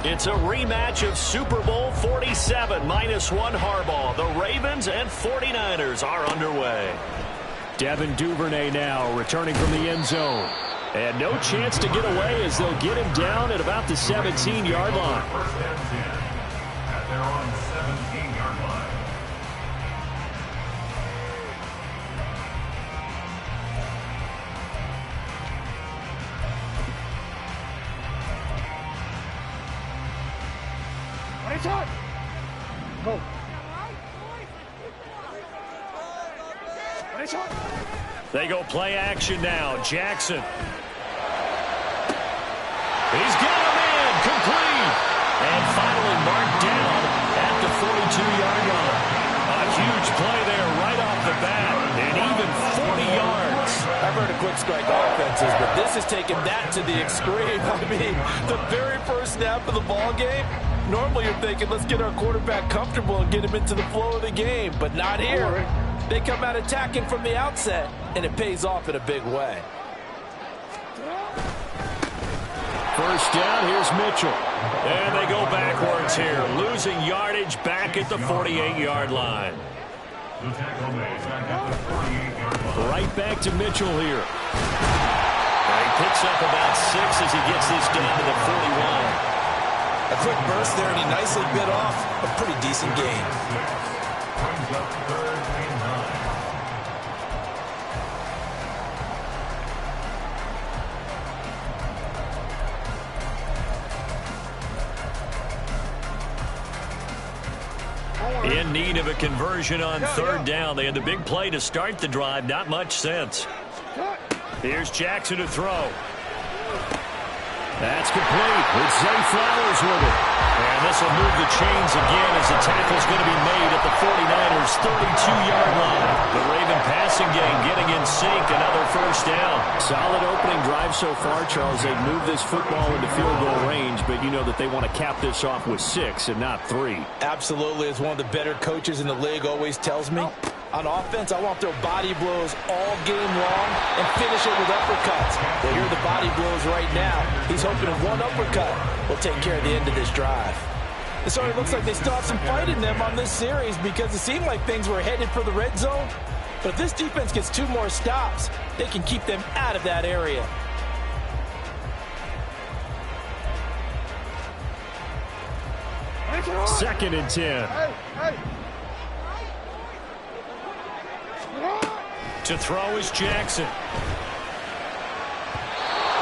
It's a rematch of Super Bowl 47, -1 Harbaugh. The Ravens and 49ers are underway. Devin Duvernay now returning from the end zone. And no chance to get away as they'll get him down at about the 17-yard line. First and 10 at their own 17-yard line. Go. They go play action now. Jackson. He's got him in. Complete. And finally marked down at the 42-yard line. A huge play there right off the bat. And even 40 yards. I've heard of quick strike offenses, but this is taking that to the extreme. I mean, the very first snap of the ball game, normally you're thinking, let's get our quarterback comfortable and get him into the flow of the game. But not here. They come out attacking from the outset, and it pays off in a big way. First down, here's Mitchell. And they go backwards here, losing yardage back at the 48-yard line. The tackle made back at the 48-yard line. Right back to Mitchell here. And he picks up about 6 as he gets this down to the 41. A quick burst there, and he nicely bit off a pretty decent gain. Brings up 3rd and 9. In need of a conversion on 3rd down. They had the big play to start the drive. Not much sense. Here's Jackson to throw. That's complete. It's Zay Flowers with it. And this will move the chains again as the tackle's going to be made at the 49ers' 32-yard line. The Raven passing game getting in sync. Another first down. Solid opening drive so far, Charles. They've moved this football into field goal range, but you know that they want to cap this off with 6 and not 3. Absolutely, as one of the better coaches in the league always tells me, on offense, I want their body blows all game long and finish it with uppercuts. Well, here are the body blows right now. He's hoping that one uppercut will take care of the end of this drive. It sort of looks like they still have some fight in them on this series because it seemed like things were headed for the red zone. But if this defense gets 2 more stops, they can keep them out of that area. Second and 10. To throw is Jackson.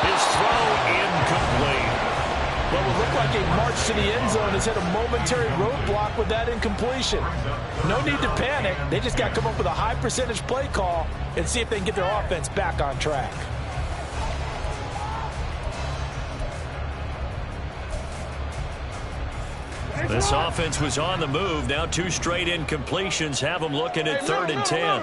His throw incomplete. What would look like a march to the end zone has hit a momentary roadblock with that incompletion. No need to panic. They just got to come up with a high percentage play call and see if they can get their offense back on track. This offense was on the move. Now 2 straight incompletions have them looking at 3rd and 10.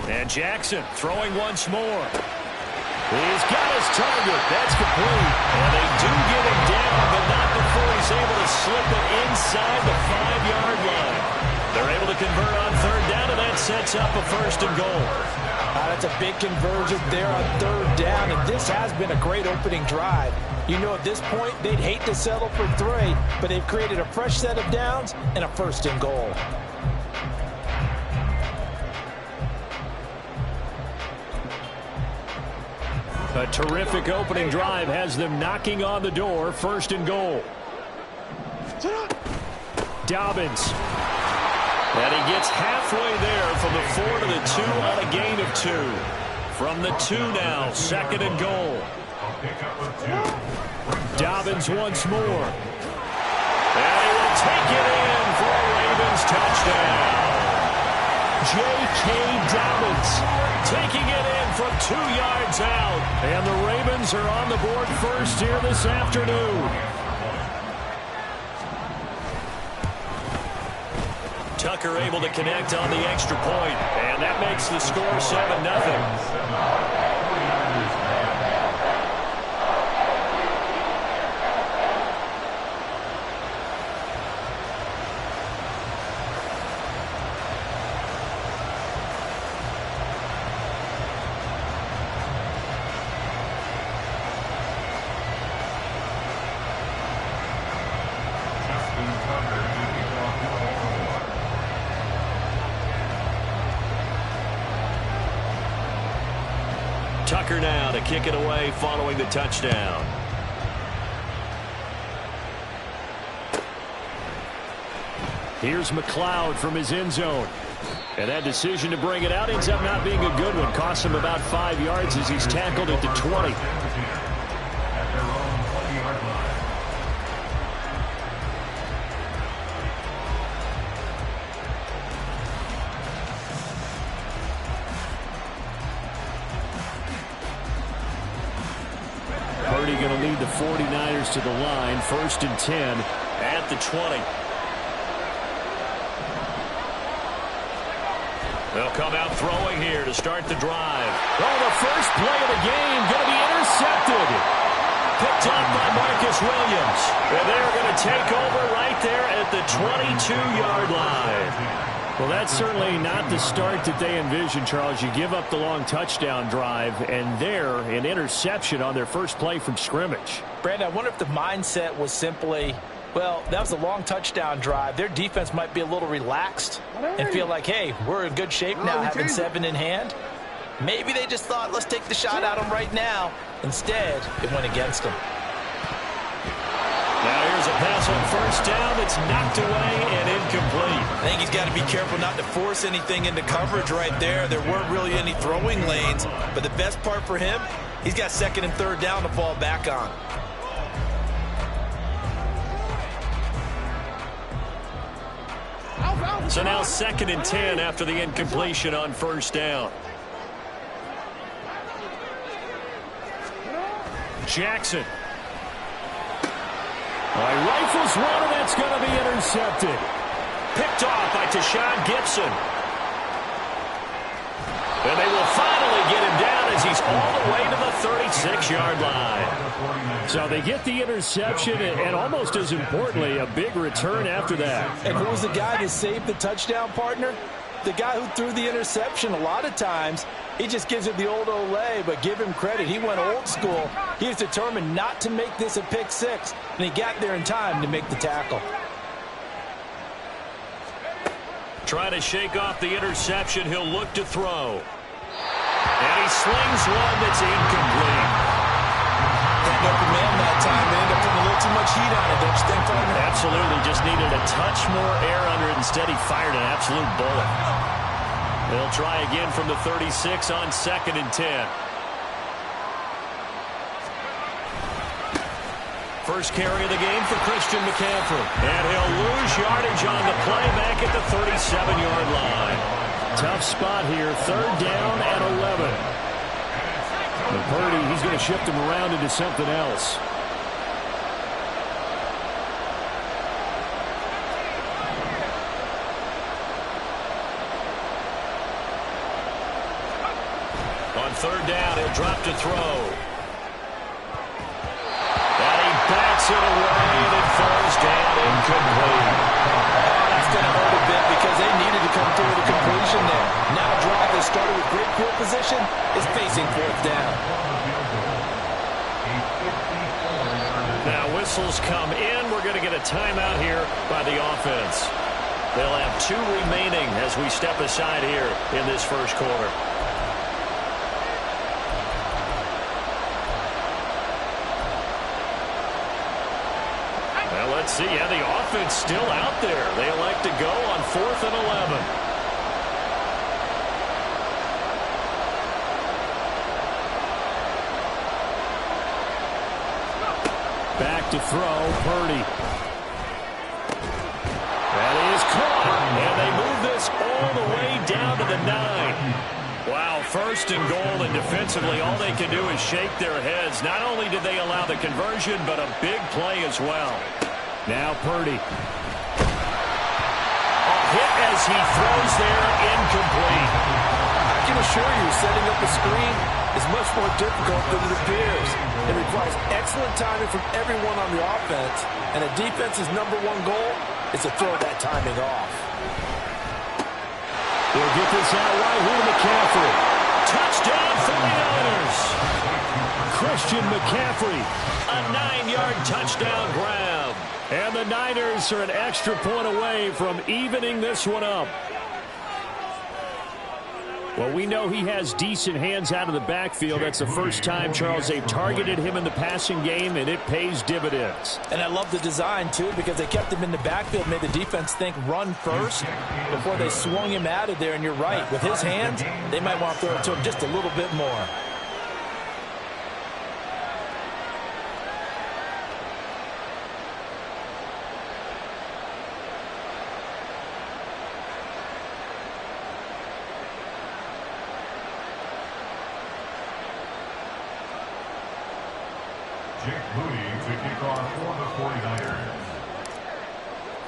And Jackson throwing once more. He's got his target. That's complete. And they do get him down, but not before he's able to slip it inside the 5-yard line. They're able to convert on 3rd down, and that sets up a 1st and goal. That's a big conversion there on 3rd down, and this has been a great opening drive. You know, at this point, they'd hate to settle for 3, but they've created a fresh set of downs and a 1st and goal. A terrific opening drive has them knocking on the door. 1st and goal. Dobbins. And he gets halfway there from the 4 to the 2 on a gain of 2. From the 2 now, 2nd and goal. Dobbins once more. And he will take it in for a Ravens touchdown. J.K. Dobbins Taking it in from 2 yards out. And the Ravens are on the board first here this afternoon. Tucker able to connect on the extra point, and that makes the score 7-0. kicker now to kick it away following the touchdown. Here's McLeod from his end zone. And that decision to bring it out ends up not being a good one. Costs him about 5 yards as he's tackled at the 20. Purdy going to lead the 49ers to the line. 1st and 10 at the 20. They'll come out throwing here to start the drive. Oh, the first play of the game going to be intercepted. Picked up by Marcus Williams. And they're going to take over right there at the 22-yard line. Well, that's certainly not the start that they envisioned, Charles. You give up the long touchdown drive, and there, an interception on their first play from scrimmage. Brandon, I wonder if the mindset was simply, well, that was a long touchdown drive. Their defense might be a little relaxed and feel like, hey, we're in good shape now, having 7 in hand. Maybe they just thought, let's take the shot at them right now. Instead, it went against them. Now here's a pass on first down that's knocked away and incomplete. I think he's got to be careful not to force anything into coverage right there. There weren't really any throwing lanes, but the best part for him, he's got 2nd and 3rd down to fall back on. So now 2nd and 10 after the incompletion on first down. Jackson. Rifles one, and that's going to be intercepted. Picked off by Tashawn Gibson. And they will finally get him down as he's all the way to the 36-yard line. So they get the interception, and almost as importantly, a big return after that. And who was the guy that saved the touchdown, partner? The guy who threw the interception. A lot of times, he just gives it the old Olay, but give him credit. He went old school. He was determined not to make this a pick six, and he got there in time to make the tackle. Trying to shake off the interception. He'll look to throw. And he slings one that's incomplete. That open man that time, they ended up putting a little too much heat on it, don't you think, partner? Absolutely. Just needed a touch more air under it. Instead, he fired an absolute bullet. They'll try again from the 36 on 2nd and 10. First carry of the game for Christian McCaffrey. And he'll lose yardage on the play back at the 37-yard line. Tough spot here. 3rd down and 11. And Purdy, he's going to shift him around into something else. On 3rd down, he'll drop to throw. And he backs it away, and it falls down incomplete. That's going to hurt a bit because they needed to come through with a completion there. Now a drive that started with great field position is facing 4th down. Now whistles come in. We're going to get a timeout here by the offense. They'll have 2 remaining as we step aside here in this first quarter. Let's see. Yeah, the offense still out there. They elect to go on 4th and 11. Back to throw, Purdy. That is caught. And they move this all the way down to the 9. Wow, 1st and goal, and defensively all they can do is shake their heads. Not only did they allow the conversion, but a big play as well. Now Purdy. A hit as he throws there, incomplete. I can assure you, setting up a screen is much more difficult than it appears. It requires excellent timing from everyone on the offense, and a defense's #1 goal is to throw that timing off. They'll get this out right here to McCaffrey. Touchdown 49ers. Christian McCaffrey. A 9-yard touchdown grab. And the Niners are an extra point away from evening this one up. Well, we know he has decent hands out of the backfield. That's the first time, Charles, they've targeted him in the passing game, and it pays dividends. And I love the design, too, because they kept him in the backfield, made the defense think run first before they swung him out of there. And you're right, with his hands, they might want to throw it to him just a little bit more.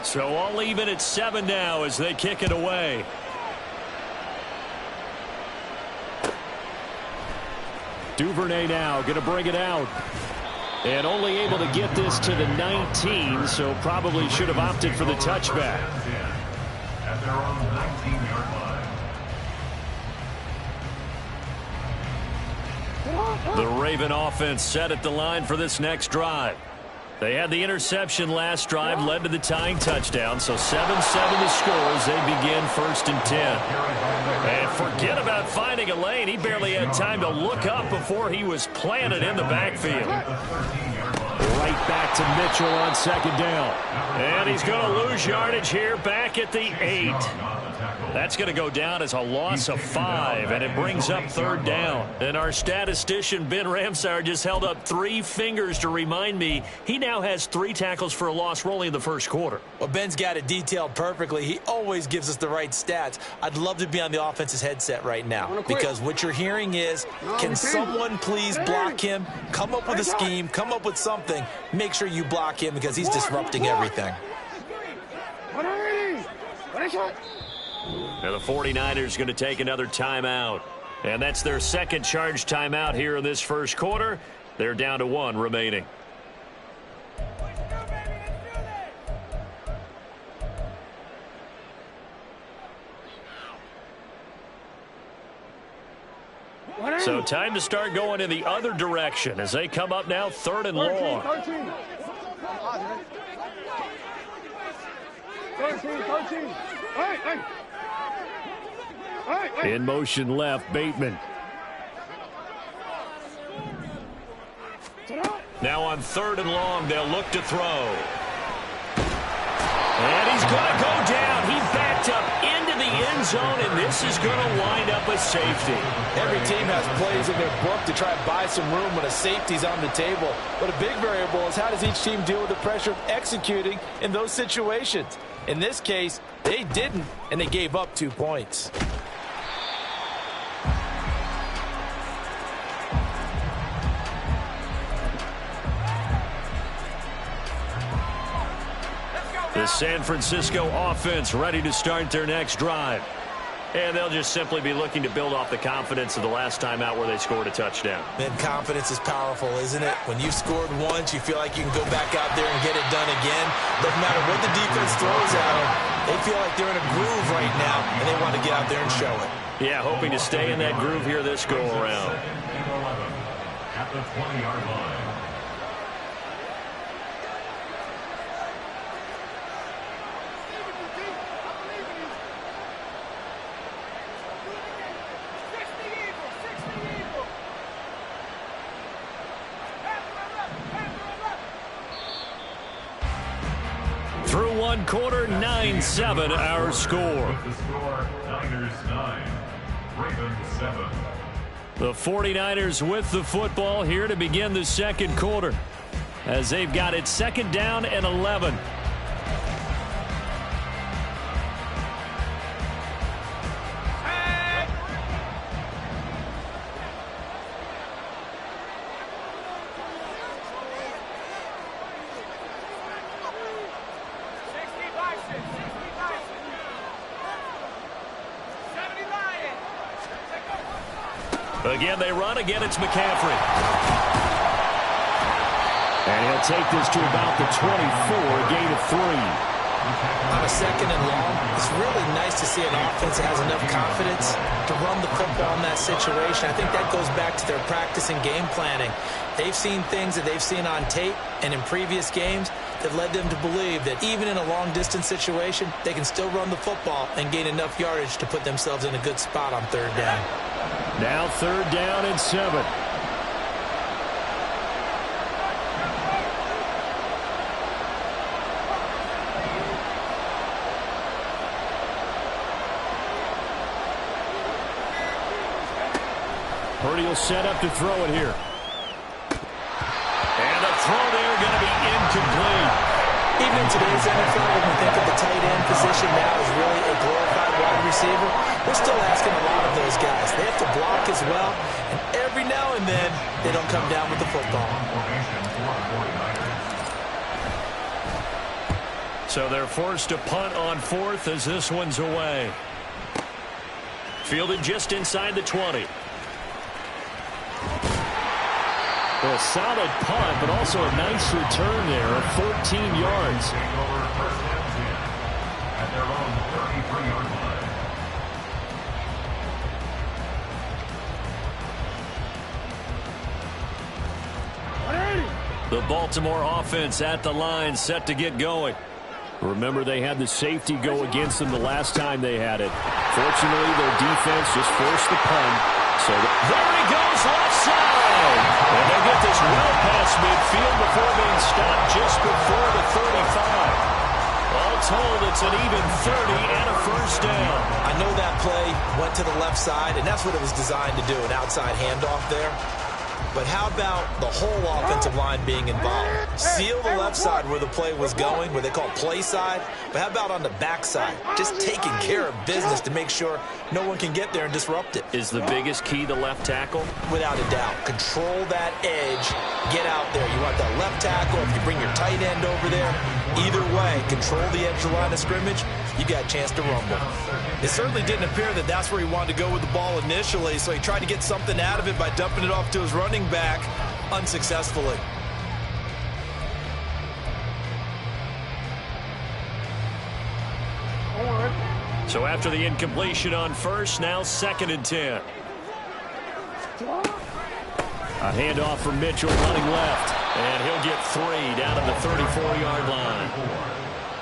So all even at 7 now as they kick it away. Duvernay now going to bring it out. And only able to get this to the 19, so probably should have opted for the touchback. At their own 19-yard line. The Raven offense set at the line for this next drive. They had the interception last drive, led to the tying touchdown, so 7-7 the score as they begin 1st and 10. And forget about finding a lane. He barely had time to look up before he was planted in the backfield. Right back to Mitchell on 2nd down. And he's going to lose yardage here back at the 8. That's going to go down as a loss of 5, and it brings up 3rd down. And our statistician, Ben Ramsar, just held up 3 fingers to remind me he now has 3 tackles for a loss rolling in the 1st quarter. Well, Ben's got it detailed perfectly. He always gives us the right stats. I'd love to be on the offense's headset right now because what you're hearing is, can someone please block him? Come up with a scheme. Come up with something. Make sure you block him because he's disrupting everything. Now the 49ers going to take another timeout. And that's their 2nd charge timeout here in this 1st quarter. They're down to 1 remaining. So time to start going in the other direction as they come up now 3rd and long. 13. In motion left, Bateman. Now on 3rd and long, they'll look to throw. And he's going to go down. He backed up into the end zone, and this is going to wind up a safety. Every team has plays in their book to try and buy some room when a safety's on the table. But a big variable is how does each team deal with the pressure of executing in those situations? In this case, they didn't, and they gave up 2 points. The San Francisco offense ready to start their next drive. And they'll just simply be looking to build off the confidence of the last time out where they scored a touchdown. Man, confidence is powerful, isn't it? When you've scored once, you feel like you can go back out there and get it done again. Doesn't matter what the defense throws at them. They feel like they're in a groove right now, and they want to get out there and show it. Yeah, hoping to stay in that groove here this go-around. At the 20-yard line. Through 1 quarter, 9-7 our score. With the score, Niners 9, Ravens 7. The 49ers with the football here to begin the 2nd quarter as they've got it 2nd down and 11. Again, they run. Again, it's McCaffrey. And he'll take this to about the 24, a gain of 3. On a 2nd and long, it's really nice to see an offense that has enough confidence to run the football in that situation. I think that goes back to their practice and game planning. They've seen things that they've seen on tape and in previous games. that led them to believe that even in a long-distance situation, they can still run the football and gain enough yardage to put themselves in a good spot on third down. Now 3rd down and 7. Purdy will set up to throw it here. And the throw there going to be incomplete. Even in today's NFL, when we think of the tight end position now as really a glorified wide receiver, we're still asking a lot of those guys. They have to block as well, and every now and then, they don't come down with the football. So they're forced to punt on 4th as this one's away. Fielded just inside the 20. Well, a solid punt, but also a nice return there of 14 yards. At their own 33-yard line. The Baltimore offense at the line, set to get going. Remember, they had the safety go against them the last time they had it. Fortunately, their defense just forced the punt. So there he goes, left side. And they get this well past midfield before being stopped just before the 35. All told, it's an even 30 and a first down. I know that play went to the left side, and that's what it was designed to do, an outside handoff there. But how about the whole offensive line being involved? Seal the left side where the play was going, where they call play side. But how about on the back side? Just taking care of business to make sure no one can get there and disrupt it. Is the biggest key the left tackle? Without a doubt. Control that edge. Get out there. You want that left tackle. If you bring your tight end over there, either way, control the edge of the line of scrimmage, you got a chance to rumble. It certainly didn't appear that that's where he wanted to go with the ball initially, so he tried to get something out of it by dumping it off to his running back unsuccessfully. So after the incompletion on 1st, now 2nd and 10. A handoff from Mitchell running left, and he'll get 3 down at the 34-yard line.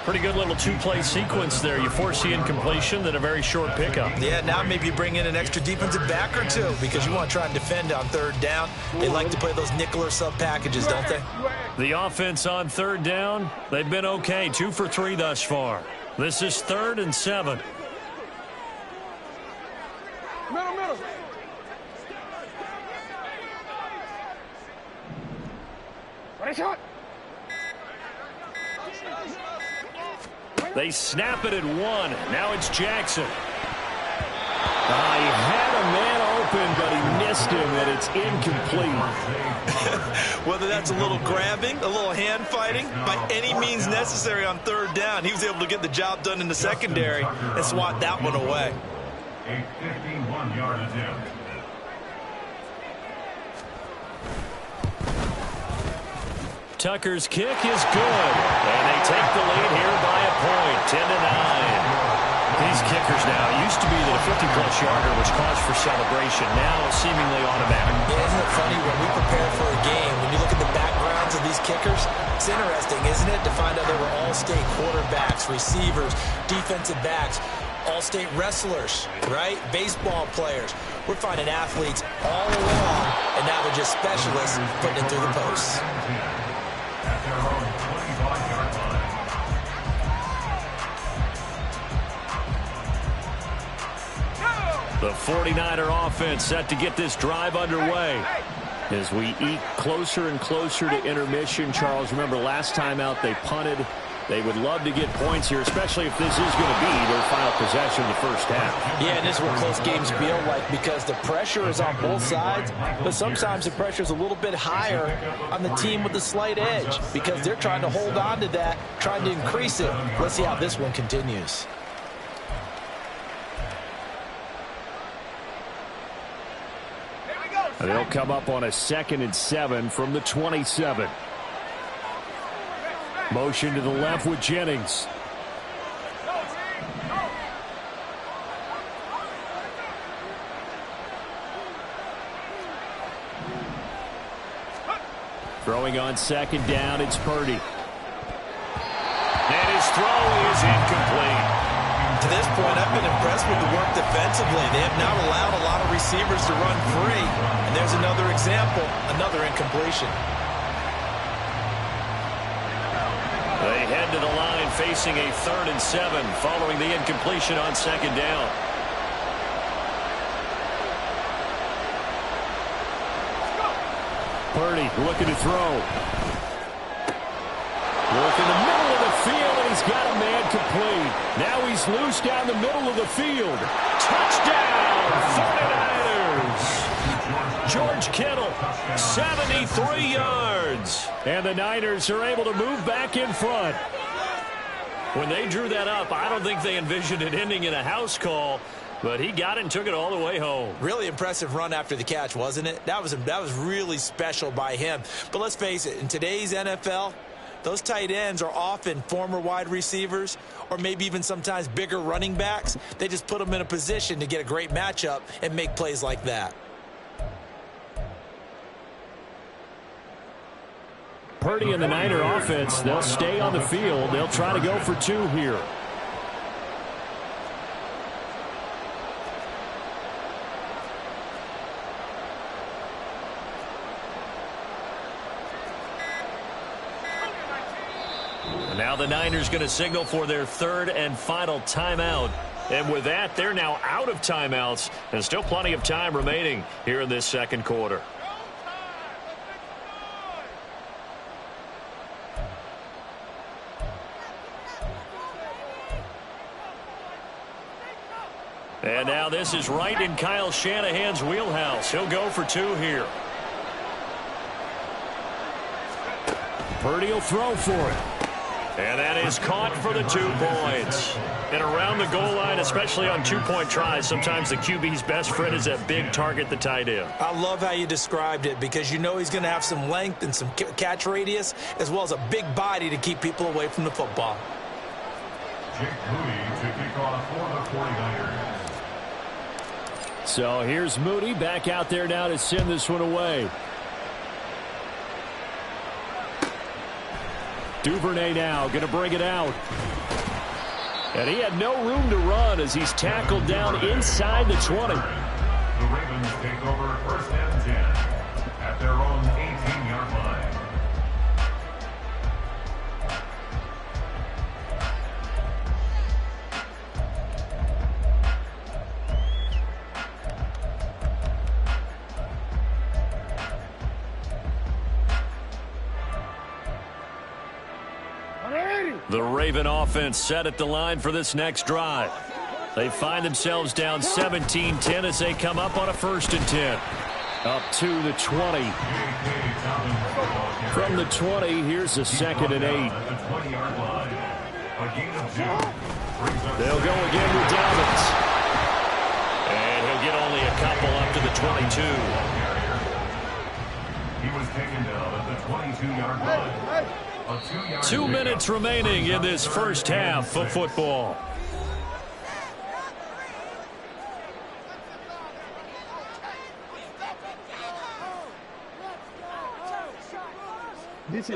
Pretty good little two-play sequence there. You force the incompletion, then a very short pickup. Yeah, now maybe you bring in an extra defensive back or two because you want to try and defend on 3rd down. They like to play those nickel or sub packages, don't they? The offense on 3rd down, they've been okay. 2 for 3 thus far. This is 3rd and 7. Middle. Ready, shot. They snap it at 1. Now it's Jackson. He had a man open, but he missed him, and it's incomplete. Whether that's a little grabbing, a little hand fighting, by any means necessary on 3rd down, he was able to get the job done in the secondary and swat that one away. A 51-yard attempt. Tucker's kick is good, and they take the lead here by a point, 10-9. These kickers now, used to be that a 50-plus yarder was cause for celebration, now seemingly automatic. Yeah, isn't it funny when we prepare for a game, when you look at the backgrounds of these kickers, it's interesting, isn't it, to find out they were all-state quarterbacks, receivers, defensive backs, all-state wrestlers, right? Baseball players. We're finding athletes all along, and now they're just specialists putting it through the posts. At their own 25-yard line. The 49er offense set to get this drive underway. As we eke closer and closer to intermission, Charles, remember last time out they punted. They would love to get points here, especially if this is going to be their final possession of the first half. Yeah, and this is what close games feel like because the pressure is on both sides, but sometimes the pressure is a little bit higher on the team with the slight edge because they're trying to hold on to that, trying to increase it. Let's see how this one continues. They'll come up on a 2nd and 7 from the 27. Motion to the left with Jennings. Throwing on 2nd down, it's Purdy. throw is incomplete. To this point, I've been impressed with the work defensively. They have not allowed a lot of receivers to run free. And there's another example, another incompletion. They head to the line facing a 3rd and 7 following the incompletion on 2nd down. Purdy looking to throw. Work in the middle of the field, and he's got a man complete. Now he's loose down the middle of the field. Touchdown, 49ers. George Kittle, 73 yards. And the Niners are able to move back in front. When they drew that up, I don't think they envisioned it ending in a house call. But he got it and took it all the way home. Really impressive run after the catch, wasn't it? That was really special by him. But let's face it, in today's NFL, those tight ends are often former wide receivers or maybe even sometimes bigger running backs. They just put them in a position to get a great matchup and make plays like that. Purdy and the Niner offense, they'll stay on the field. They'll try to go for 2 here. Now the Niners going to signal for their 3rd and final timeout. And with that, they're now out of timeouts. And still plenty of time remaining here in this 2nd quarter. And now this is right in Kyle Shanahan's wheelhouse. He'll go for 2 here. Purdy will throw for it. And that is caught for the 2 points. And around the goal line, especially on 2-point tries, sometimes the QB's best friend is that big target, the tight end. I love how you described it because you know he's going to have some length and some catch radius as well as a big body to keep people away from the football. Jake Moody to kick off for the 49ers. So here's Moody back out there now to send this one away. Duvernay now going to bring it out. And he had no room to run as he's tackled down inside the 20. The Ravens take over 1st and 10 at their own 18-yard line. The Raven offense set at the line for this next drive. They find themselves down 17-10 as they come up on a 1st and 10. Up to the 20. From the 20, here's a 2nd and 8. They'll go again with Dobbins. And he'll get only a couple up to the 22. He was taken down at the 22-yard line. 2 minutes remaining in this 1st half of football.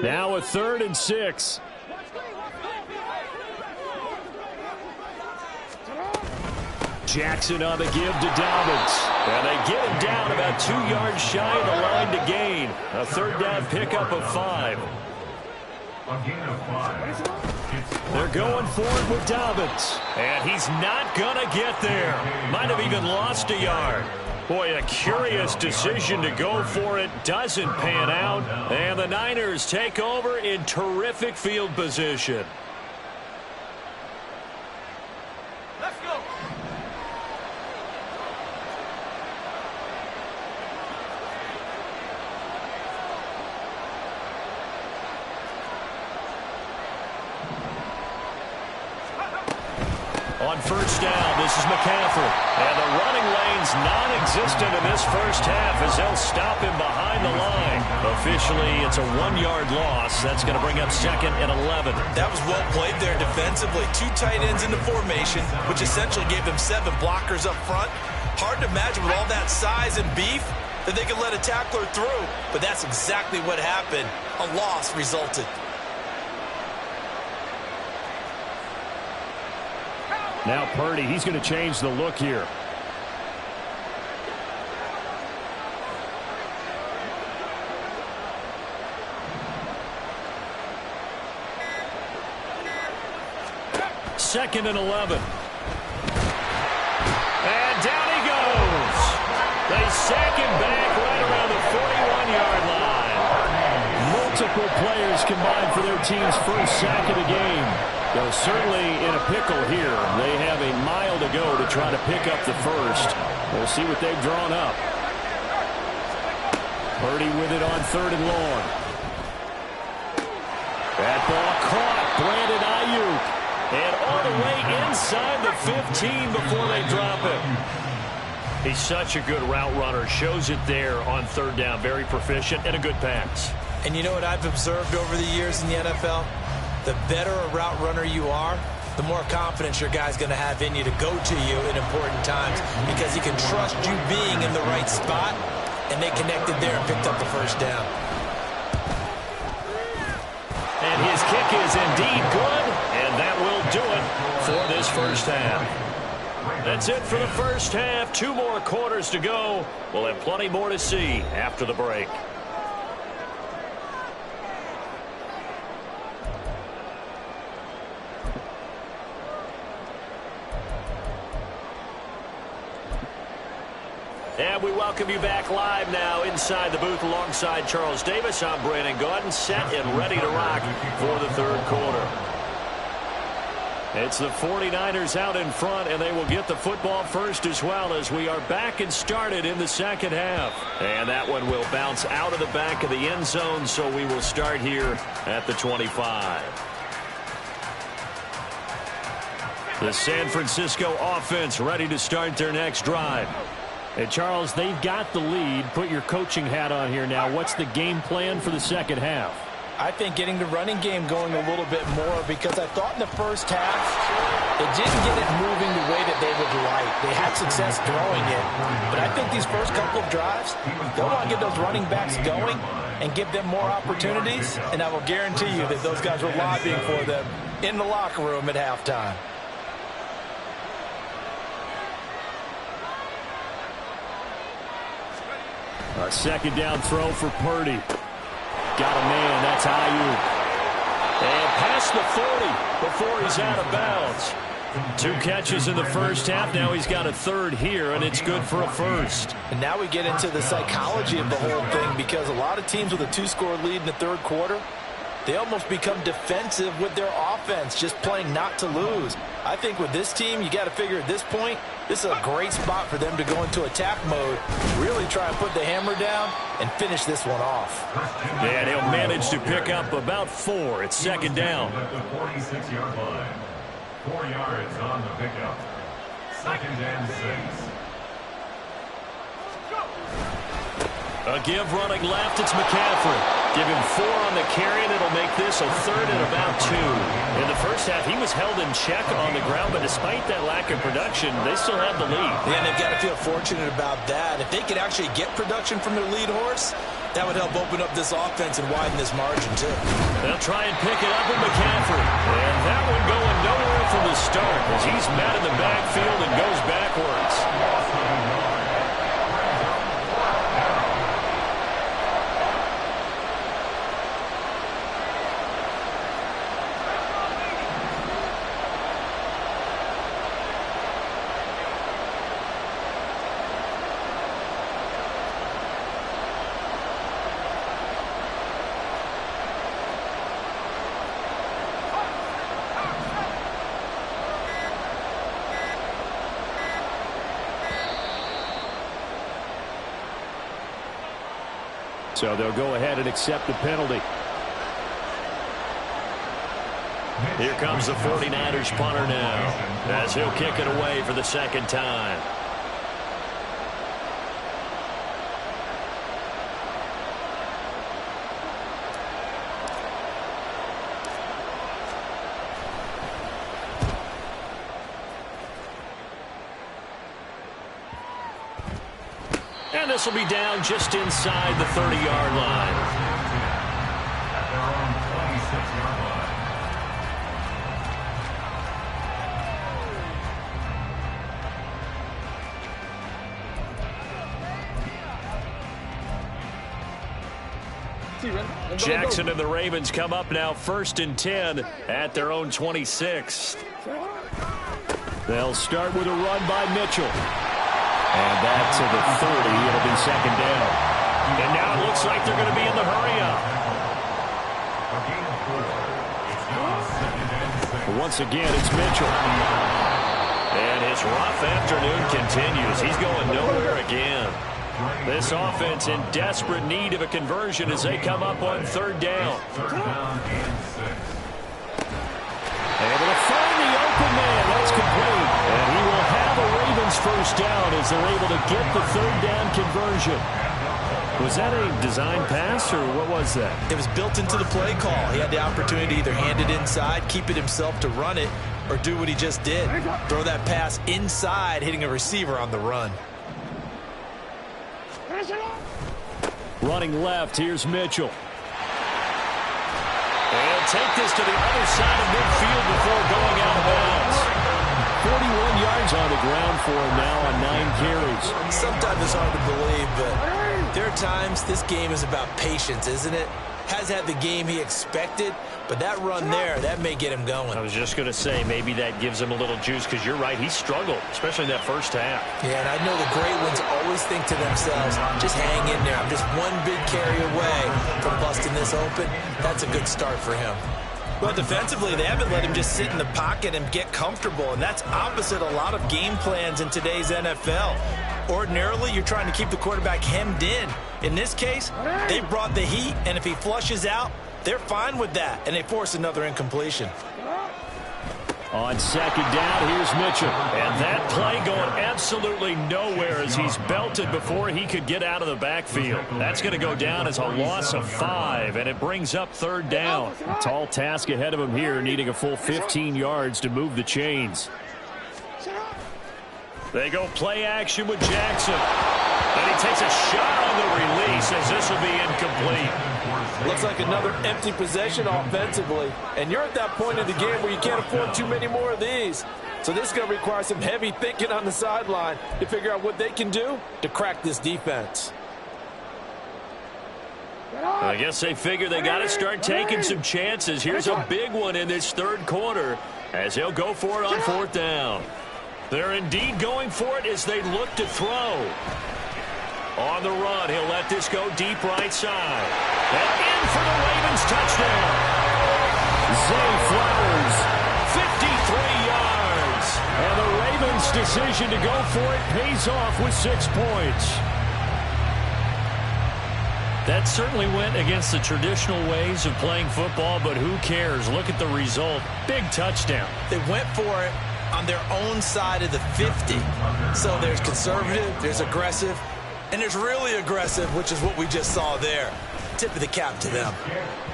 Now a 3rd and 6. Jackson on the give to Dobbins. And they get him down about 2 yards shy of the line to gain. A 3rd down pickup of 5. They're going for it with Dobbins. And he's not going to get there. Might have even lost a yard. Boy, a curious decision to go for it. Doesn't pan out. And the Niners take over in terrific field position. Let's go. On 1st down, this is McCaffrey. And the running lane's non-existent in this 1st half as they'll stop him behind the line. Officially, it's a 1-yard loss. That's going to bring up 2nd and 11. That was well played there defensively. 2 tight ends in the formation, which essentially gave them 7 blockers up front. Hard to imagine with all that size and beef that they could let a tackler through. But that's exactly what happened. A loss resulted. Now Purdy, he's going to change the look here. Second and 11. And down he goes. They sack him back right around the 41-yard line. Multiple players combined for their team's first sack of the game. They're certainly in a pickle here. They have a mile to go to try to pick up the first. We'll see what they've drawn up. Purdy with it on 3rd and long. That ball caught. Brandon Ayuk. And all the way inside the 15 before they drop him. He's such a good route runner. Shows it there on 3rd down. Very proficient and a good pass. And you know what I've observed over the years in the NFL? The better a route runner you are, the more confidence your guy's going to have in you to go to you in important times because he can trust you being in the right spot, and they connected there and picked up the first down. And his kick is indeed good, and that will do it for this first half. That's it for the first half. 2 more quarters to go. We'll have plenty more to see after the break. And we welcome you back live now inside the booth alongside Charles Davis. I'm Brandon Gaudin, set and ready to rock for the 3rd quarter. It's the 49ers out in front, and they will get the football first as well as we are back and started in the second half. And that one will bounce out of the back of the end zone, so we will start here at the 25. The San Francisco offense ready to start their next drive. And Charles, they've got the lead. Put your coaching hat on here now. What's the game plan for the second half? I think getting the running game going a little bit more because I thought in the first half they didn't get it moving the way that they would like. They had success throwing it, but I think these first couple of drives, they'll want to get those running backs going and give them more opportunities, and I will guarantee you that those guys were lobbying for them in the locker room at halftime. A second down throw for Purdy. Got a man, that's Ayuk. And past the 40 before he's out of bounds. 2 catches in the first half. Now he's got a 3rd here, and it's good for a first. And now we get into the psychology of the whole thing because a lot of teams with a 2-score lead in the 3rd quarter, they almost become defensive with their offense, just playing not to lose. I think with this team, you got to figure at this point, this is a great spot for them to go into attack mode, really try and put the hammer down and finish this one off. And he'll manage to pick up about 4. It's second down. At the 46-yard line. 4 yards on the pickup. 2nd and 6. A give running left, it's McCaffrey. Give him 4 on the carry, and it'll make this a 3rd and about 2. In the first half, he was held in check on the ground, but despite that lack of production, they still have the lead. Yeah, and they've got to feel fortunate about that. If they could actually get production from their lead horse, that would help open up this offense and widen this margin, too. They'll try and pick it up with McCaffrey. And that one going nowhere from the start as he's met in the backfield and goes backwards. So they'll go ahead and accept the penalty. Here comes the 49ers punter now as he'll kick it away for the 2nd time. And this will be down just inside the 30-yard line. At their own 26-yard Jackson and the Ravens come up now 1st and 10 at their own 26. They'll start with a run by Mitchell. And back to the 30. It'll be 2nd down. And now it looks like they're going to be in the hurry-up. Once again, it's Mitchell. And his rough afternoon continues. He's going nowhere again. This offense in desperate need of a conversion as they come up on 3rd down. Able to find the open man. That's complete. And he will have a Ravens 1st down as they're able to get the 3rd down conversion. Was that a design pass, or what was that? It was built into the play call. He had the opportunity to either hand it inside, keep it himself to run it, or do what he just did. Throw that pass inside, hitting a receiver on the run. Running left, here's Mitchell. And take this to the other side of midfield before going out of bounds. 41 yards on the ground for him now on 9 carries. Sometimes it's hard to believe, but there are times this game is about patience, isn't it? Has had the game he expected, but that run there, that may get him going. I was just going to say, maybe that gives him a little juice, because you're right, he struggled, especially in that first half. Yeah, and I know the great ones always think to themselves, just hang in there. I'm just one big carry away from busting this open. That's a good start for him. Well, defensively, they haven't let him just sit in the pocket and get comfortable, and that's opposite a lot of game plans in today's NFL. Ordinarily, you're trying to keep the quarterback hemmed in. In this case, they brought the heat, and if he flushes out, they're fine with that, and they force another incompletion. On 2nd down, here's Mitchell. And that play going absolutely nowhere as he's belted before he could get out of the backfield. That's going to go down as a loss of 5, and it brings up 3rd down. A tall task ahead of him here, needing a full 15 yards to move the chains. They go play action with Jackson. And he takes a shot on the release as this will be incomplete. Looks like another empty possession offensively. And you're at that point in the game where you can't afford too many more of these. So this is going to require some heavy thinking on the sideline to figure out what they can do to crack this defense. I guess they figure they got to start taking some chances. Here's a big one in this 3rd quarter as they'll go for it on 4th down. They're indeed going for it as they look to throw. On the run, he'll let this go deep right side. And in for the Ravens touchdown. Zay Flowers, 53 yards. And the Ravens' decision to go for it pays off with 6 points. That certainly went against the traditional ways of playing football, but who cares? Look at the result. Big touchdown. They went for it on their own side of the 50. So there's conservative, there's aggressive, and there's really aggressive, which is what we just saw there. Tip of the cap to them.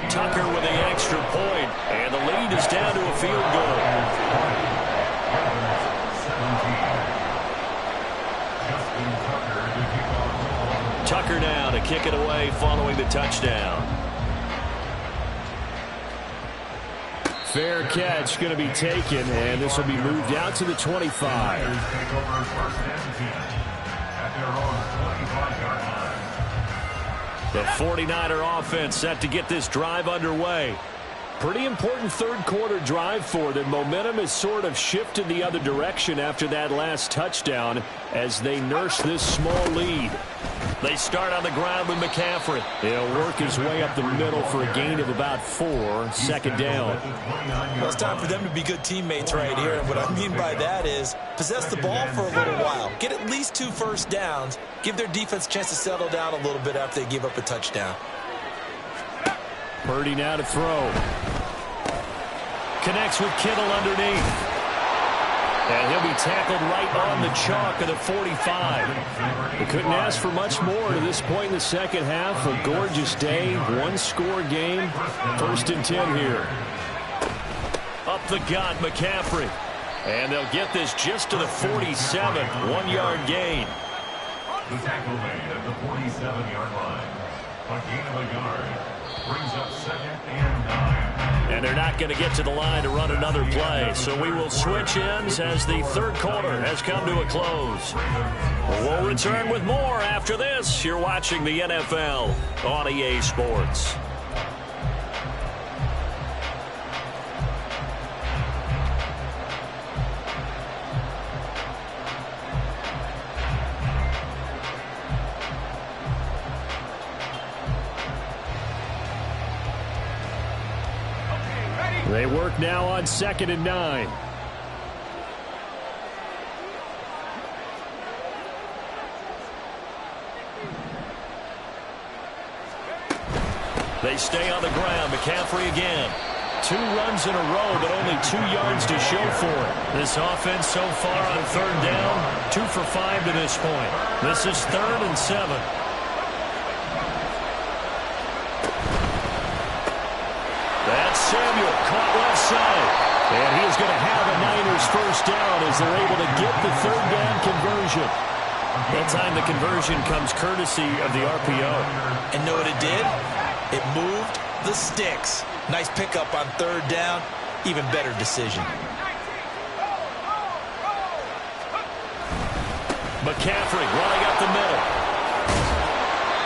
Tucker with the extra point, and the lead is down to a field goal. Tucker now to kick it away following the touchdown. Fair catch going to be taken, and this will be moved out to the 25. The 49er offense set to get this drive underway. Pretty important 3rd quarter drive for them. Momentum has sort of shifted the other direction after that last touchdown as they nurse this small lead. They start on the ground with McCaffrey. He'll work his way up the middle for a gain of about 4, 2nd down. Well, it's time for them to be good teammates right here. And what I mean by that is possess the ball for a little while. Get at least 2 first downs. Give their defense a chance to settle down a little bit after they give up a touchdown. Purdy now to throw. Connects with Kittle underneath. And he'll be tackled right on the chalk of the 45. They couldn't ask for much more to this point in the second half. A gorgeous day, 1-score game. 1st and 10 here. Up the gut, McCaffrey. And they'll get this just to the 47. 1-yard gain. The tackle made at the 47-yard line. A gain of a yard brings up 2nd and 9. And they're not going to get to the line to run another play. So we will switch ends as the 3rd quarter has come to a close. We'll return with more after this. You're watching the NFL on EA Sports. work now on 2nd and 9. They stay on the ground. McCaffrey again. 2 runs in a row, but only 2 yards to show for it. This offense so far on 3rd down, 2 for 5 to this point. This is 3rd and 7. That's Samuel, caught left side. And he is going to have a Niners first down as they're able to get the 3rd down conversion. That time the conversion comes courtesy of the RPO. And know what it did? It moved the sticks. Nice pickup on 3rd down. Even better decision. McCaffrey running up the middle.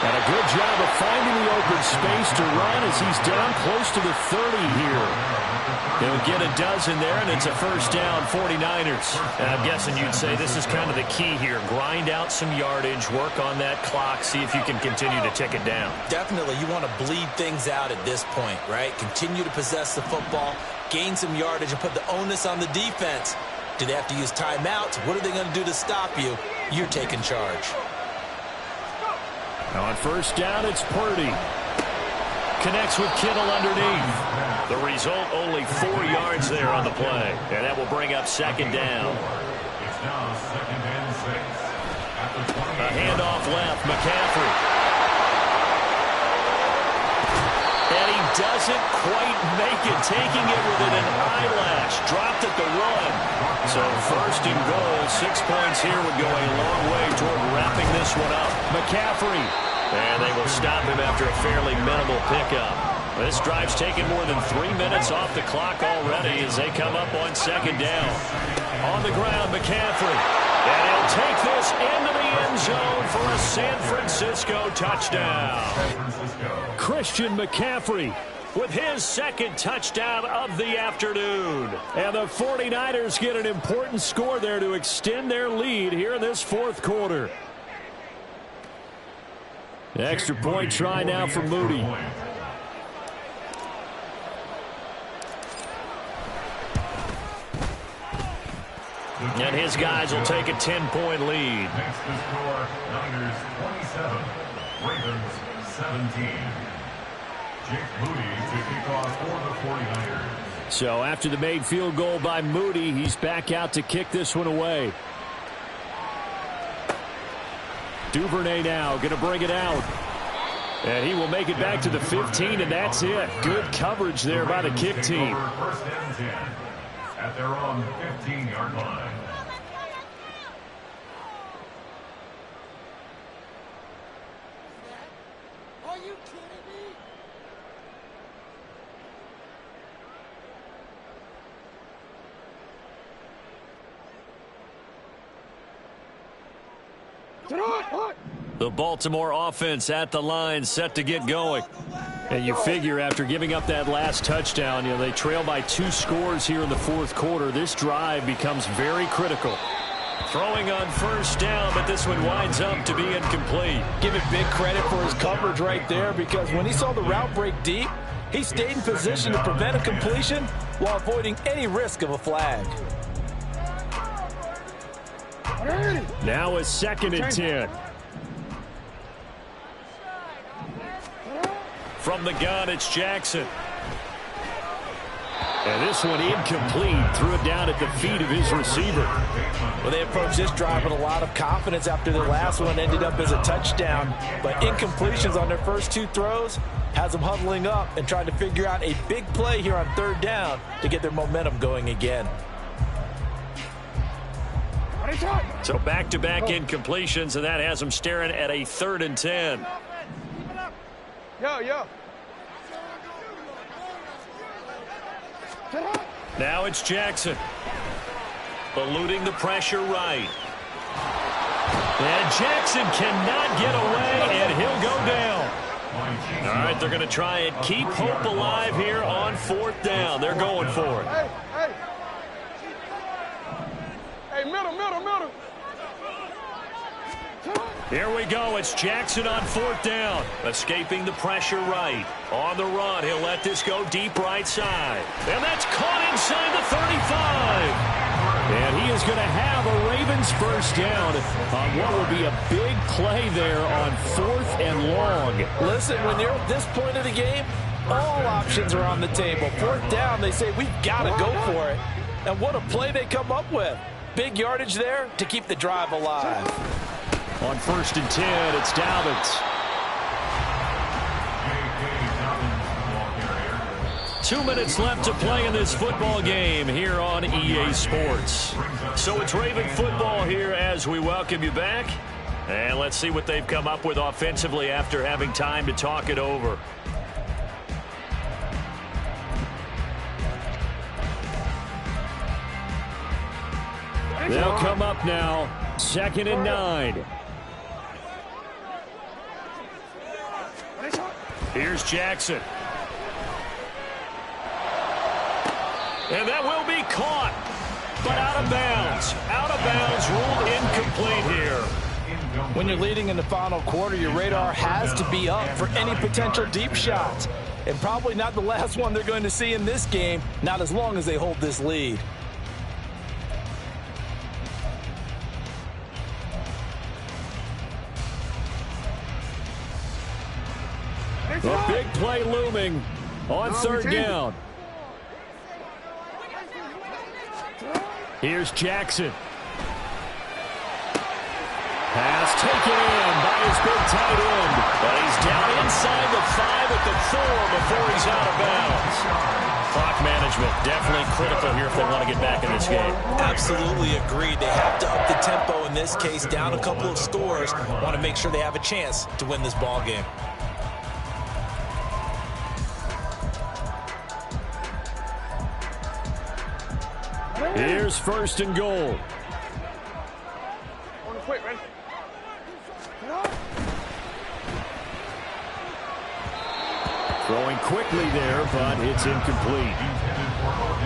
And a good job of finding the open space to run as he's down close to the 30 here. He'll get a dozen there, and it's a first down, 49ers. And I'm guessing you'd say this is kind of the key here. Grind out some yardage, work on that clock, see if you can continue to tick it down. Definitely, you want to bleed things out at this point, right? Continue to possess the football, gain some yardage, and put the onus on the defense. Do they have to use timeouts? What are they going to do to stop you? You're taking charge. Now on first down, it's Purdy. Connects with Kittle underneath. The result, only 4 yards there on the play. And that will bring up 2nd down. It's now 2nd and 6. At the 28. A handoff left, McCaffrey. And he doesn't quite make it, taking it within an eyelash. Dropped at the 1. So 1st and goal, 6 points here would go a long way toward wrapping this one up. McCaffrey. And they will stop him after a fairly minimal pickup. This drive's taken more than 3 minutes off the clock already as they come up on 2nd down. On the ground, McCaffrey. And he'll take this into the end zone for a San Francisco touchdown. Christian McCaffrey with his 2nd touchdown of the afternoon. And the 49ers get an important score there to extend their lead here in this 4th quarter. Extra point try now for Moody. And his guys will take a 10-point lead. Next to score, Niners 27, Ravens 17. Jake Moody to kick off for the 49ers. So after the made field goal by Moody, he's back out to kick this one away. Duvernay now going to bring it out. And he will make it back to the 15, and that's it. Good coverage there by the kick team. First and 10 at their own 15-yard line. Are you kidding me? The Baltimore offense at the line, set to get going. And you figure after giving up that last touchdown, they trail by 2 scores here in the 4th quarter. This drive becomes very critical. Throwing on first down, but this one winds up to be incomplete. Give it big credit for his coverage right there, because when he saw the route break deep, he stayed in position to prevent a completion while avoiding any risk of a flag. Now a 2nd and 10. From the gun, it's Jackson. And this one incomplete. Threw it down at the feet of his receiver. Well, they approached this drive with a lot of confidence after the last one ended up as a touchdown. But incompletions on their first 2 throws has them huddling up and trying to figure out a big play here on 3rd down to get their momentum going again. So back-to-back incompletions, and that has them staring at a 3rd and 10. Yo. Now it's Jackson. Eluding the pressure right. And Jackson cannot get away, and he'll go down. All right, they're going to try and keep hope alive here on 4th down. They're going for it. Hey, middle. Here we go. It's Jackson on 4th down. Escaping the pressure right. On the run, he'll let this go deep right side. And that's caught inside the 35. And he is going to have a Ravens first down on what will be a big play there on 4th and long. Listen, when you're at this point of the game, all options are on the table. 4th down, they say, we've got to go for it. And what a play they come up with. Big yardage there to keep the drive alive. On 1st and 10, it's Dobbins. 2 minutes left to play in this football game here on EA Sports. So it's Raven football here as we welcome you back. And let's see what they've come up with offensively after having time to talk it over. They'll come up now, 2nd and 9. Here's Jackson. And that will be caught, but out of bounds. Out of bounds, ruled incomplete here. When you're leading in the final quarter, your radar has to be up for any potential deep shots. And probably not the last one they're going to see in this game, not as long as they hold this lead. A big play looming on 3rd down. Here's Jackson. Pass taken in by his big tight end. But he's down inside the 5 at the 4 before he's out of bounds. Clock management definitely critical here if they want to get back in this game. Absolutely agreed. They have to up the tempo in this case, down a couple of scores. Want to make sure they have a chance to win this ball game. Here's 1st and goal. Throwing quickly there, but it's incomplete.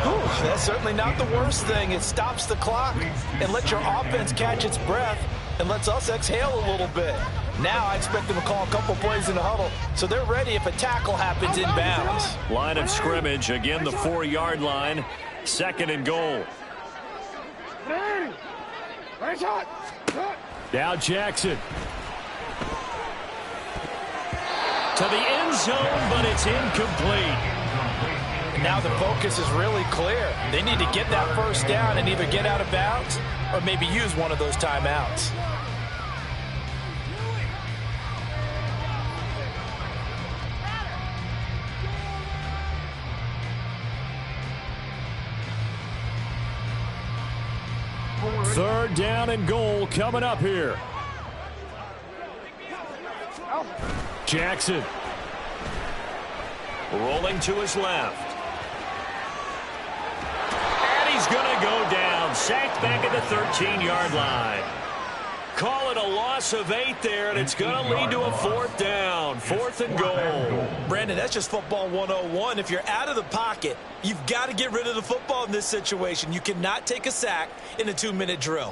Ooh, that's certainly not the worst thing. It stops the clock and lets your offense catch its breath and lets us exhale a little bit. Now I expect them to call a couple plays in the huddle, so they're ready if a tackle happens inbounds. Line of scrimmage, again the 4-yard line. 2nd and goal. Now Jackson. To the end zone, but it's incomplete. And now the focus is really clear. They need to get that first down and either get out of bounds or maybe use one of those timeouts. Third down and goal coming up here. Jackson. Rolling to his left. And he's going to go down. Sacked back at the 13-yard line. Call it a loss of 8 there, and it's going to lead to a 4th down. 4th and goal. Brandon, that's just football 101. If you're out of the pocket, you've got to get rid of the football in this situation. You cannot take a sack in a 2-minute drill.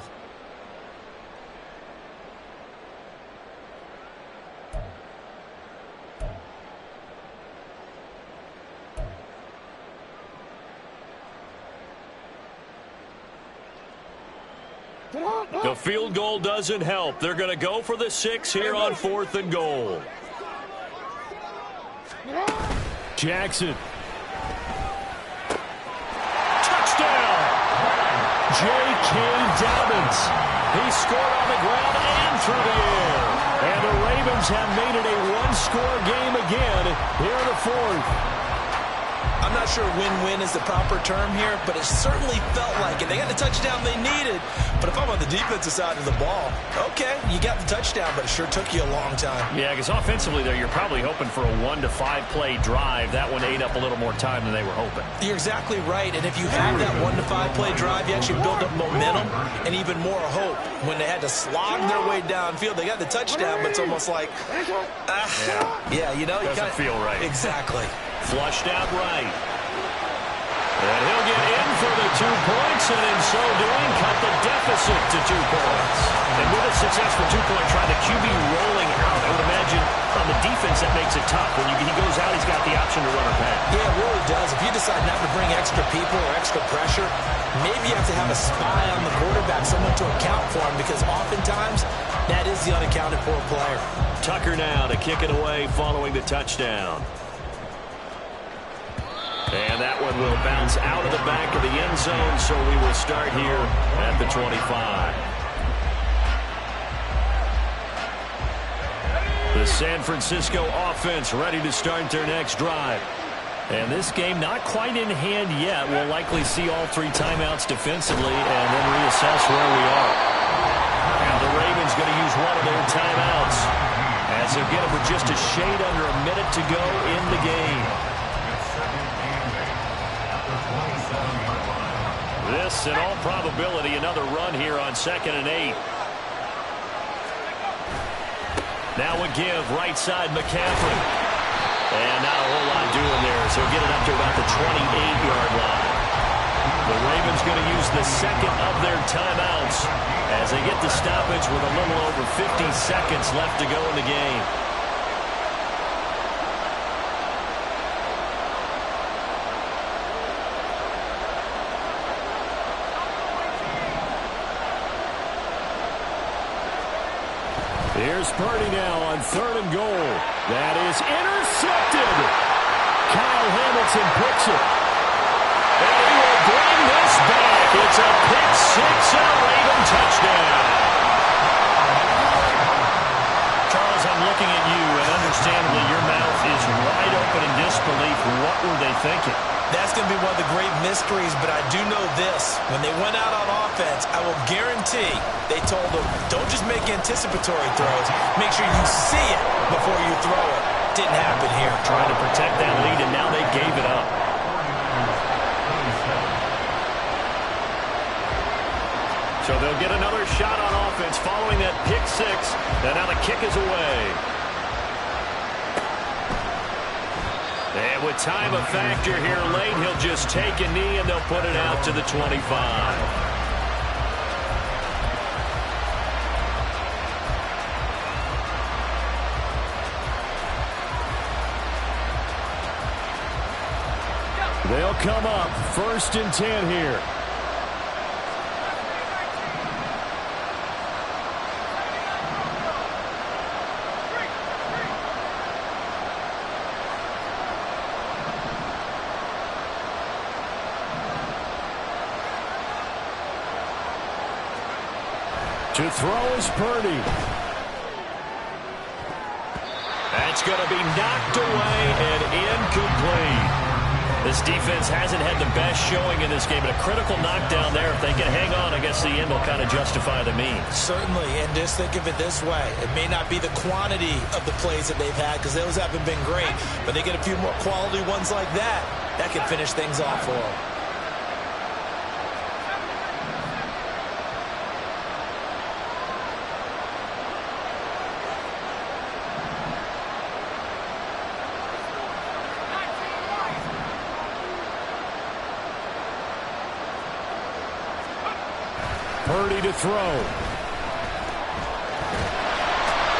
The field goal doesn't help. They're going to go for the 6 here on 4th and goal. Jackson. Touchdown! J.K. Dobbins. He scored on the ground and through the air. And the Ravens have made it a one-score game again here in the 4th. I'm not sure win-win is the proper term here, but it certainly felt like it. They got the touchdown they needed, but if I'm on the defensive side of the ball, okay, you got the touchdown, but it sure took you a long time. Yeah, because offensively there, you're probably hoping for a 1 to 5 play drive. That one ate up a little more time than they were hoping. You're exactly right, and if you have that 1 to 5 play drive, you actually build up momentum and even more hope. When they had to slog their way downfield, they got the touchdown, but it's almost like, yeah, you know, doesn't feel right. Exactly. Flushed out right. And he'll get in for the 2 points, and in so doing, cut the deficit to 2 points. And with a successful 2-point try, the QB rolling out, I would imagine on the defense that makes it tough. When he goes out, he's got the option to run or pass. Yeah, it really does. If you decide not to bring extra people or extra pressure, maybe you have to have a spy on the quarterback, someone to account for him, because oftentimes that is the unaccounted for player. Tucker now to kick it away following the touchdown. And that one will bounce out of the back of the end zone, so we will start here at the 25. The San Francisco offense ready to start their next drive. And this game not quite in hand yet. We'll likely see all 3 timeouts defensively and then reassess where we are. Now the Ravens going to use one of their timeouts as they'll get it with just a shade under a minute to go in the game. This, in all probability, another run here on 2nd and 8. Now a give, right side, McCaffrey. And not a whole lot doing there, so he'll get it up to about the 28-yard line. The Ravens going to use the second of their timeouts as they get the stoppage with a little over 50 seconds left to go in the game. Here's Purdy now on 3rd and goal. That is intercepted. Kyle Hamilton picks it. And he will bring this back. It's a pick 6 and a Raven touchdown. Charles, I'm looking at you, and understandably your mouth is wide open in disbelief. What were they thinking? That's going to be one of the great mysteries, but I do know this. When they went out on offense, I will guarantee they told them, don't just make anticipatory throws. Make sure you see it before you throw it. Didn't happen here. Trying to protect that lead, and now they gave it up. So they'll get another shot on offense following that pick 6, and now the kick is away. And with time a factor here late, he'll just take a knee and they'll put it out to the 25. They'll come up 1st and 10 here. To throw is Purdy. That's going to be knocked away and incomplete. This defense hasn't had the best showing in this game, but a critical knockdown there. If they can hang on, I guess the end will kind of justify the means. Certainly, and just think of it this way. It may not be the quantity of the plays that they've had, because those haven't been great, but they get a few more quality ones like that. That can finish things off for them. Purdy to throw.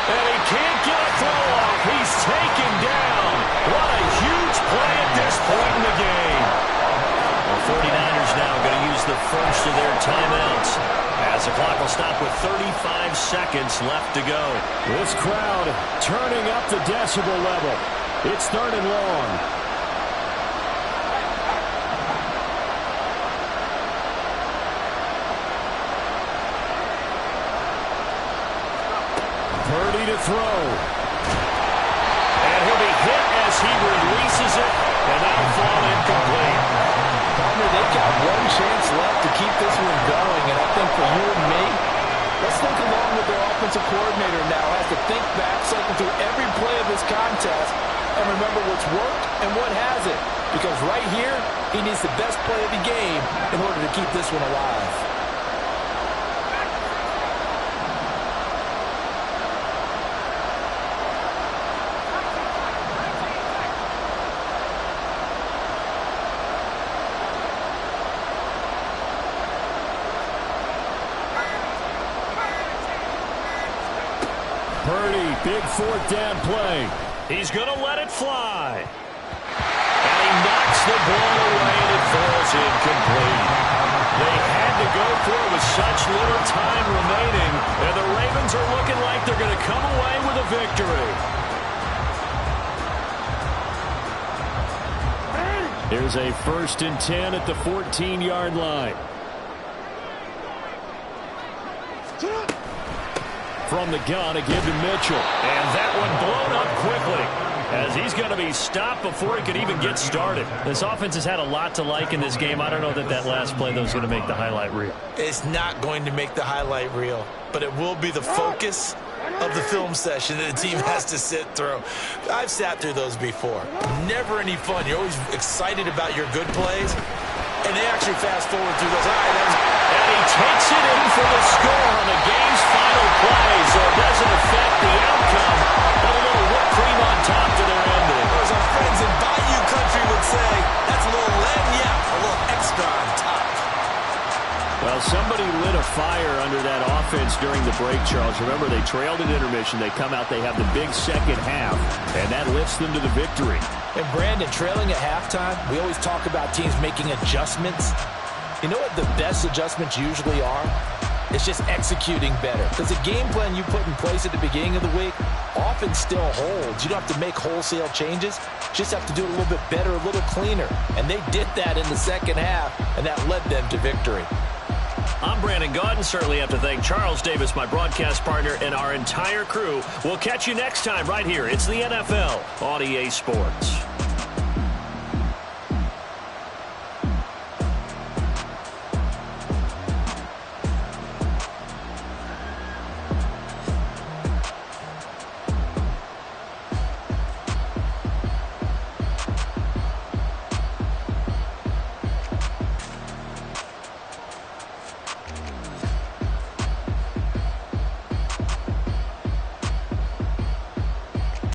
And he can't get a throw off. He's taken down. What a huge play at this point in the game. The 49ers now going to use the first of their timeouts as the clock will stop with 35 seconds left to go. This crowd turning up the decibel level. It's 3rd and long. Purdy to throw. And he'll be hit as he releases it, and that'll fall incomplete. Palmer, they've got one chance left to keep this one going, and I think for you and me, let's think along with their offensive coordinator now. Has to think back, cycle through every play of this contest, and remember what's worked and what hasn't. Because right here, he needs the best play of the game in order to keep this one alive. Purdy, big fourth down play. He's going to let it fly. And he knocks the ball away, and it falls incomplete. They had to go for it with such little time remaining, and the Ravens are looking like they're going to come away with a victory. Here's a 1st and 10 at the 14-yard line. From the gun, a give to Mitchell. And that one blown up quickly, as he's going to be stopped before he could even get started. This offense has had a lot to like in this game. I don't know that last play, though, is going to make the highlight reel. It's not going to make the highlight reel, but it will be the focus of the film session that the team has to sit through. I've sat through those before. Never any fun. You're always excited about your good plays, and they actually fast forward through those. And he takes it in for the score on the game's final play, so it doesn't affect the outcome, but a little whipped cream on top to their ending. As our friends in Bayou Country would say, that's a little lagniappe, a little extra on top. Well, somebody lit a fire under that offense during the break, Charles. Remember, they trailed at intermission. They come out, they have the big second half, and that lifts them to the victory. And Brandon, trailing at halftime, we always talk about teams making adjustments. You know what the best adjustments usually are? It's just executing better. Because the game plan you put in place at the beginning of the week often still holds. You don't have to make wholesale changes. Just have to do it a little bit better, a little cleaner. And they did that in the second half, and that led them to victory. I'm Brandon Gaudin. Certainly have to thank Charles Davis, my broadcast partner, and our entire crew. We'll catch you next time right here. It's the NFL on EA Sports.